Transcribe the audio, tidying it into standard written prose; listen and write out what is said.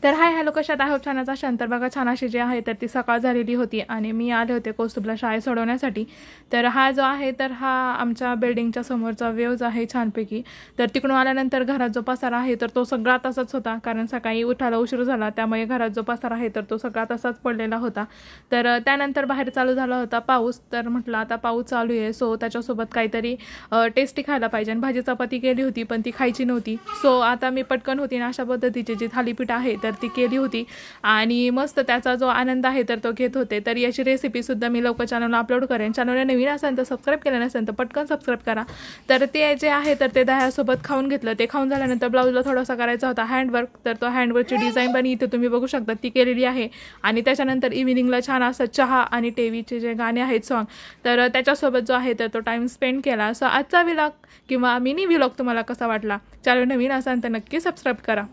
तर hi hello, कशात आहे छानाचा शांत. तर बघा, छान अशी जी आहे तर ती सकाळ झालेली होती आणि मी आले होते कौस्तुभला शाळेत सोडवण्यासाठी. तर हा जो आहे तर हा आमच्या बिल्डिंगच्या समोरचा व्ह्यूज आहे छानपैकी. तर तिकडून आल्यानंतर घरात जो पसारा आहे तर तो सगळा तसाच होता, कारण सकाळी उठायला उशीर झाला, त्यामुळे घरात जो पसारा आहे तर तो सगळा तसाच पडलेला होता. तर त्यानंतर बाहेर चालू झाला होता पाऊस. तर म्हटलं आता पाऊस चालू आहे, सो त्याच्यासोबत काहीतरी टेस्टी खायला पाहिजे. भाजी चपाती केली होती पण ती खायची नव्हती, सो आता मी पटकन होती ना अशा पद्धतीची जी थालीपीठ आहे तर ती केली होती आणि मस्त त्याचा जो आनंद आहे तर तो घेत होते. तर याची रेसिपीसुद्धा मी लवकर चॅनलला अपलोड करेन. चॅनलला नवीन असेल तर सबस्क्राईब केलं नसेल तर पटकन सबस्क्राईब करा. तर ते जे आहे तर ते दह्यासोबत खाऊन घेतलं. ते खाऊन झाल्यानंतर ब्लाऊजला थोडासा करायचा होता हँडवर्क. तर तो हँडवर्कची डिझाईन पण इथे तुम्ही बघू शकता ती केलेली आहे. आणि त्याच्यानंतर इव्हिनिंगला छान असं चहा आणि टीव्हीचे जे गाणे आहेत सॉन्ग, तर त्याच्यासोबत जो आहे तर तो टाईम स्पेंड केला. सो आजचा व्लॉग किंवा मिनी व्लॉग तुम्हाला कसा वाटला? चॅनल नवीन असाल तर नक्की सबस्क्राईब करा.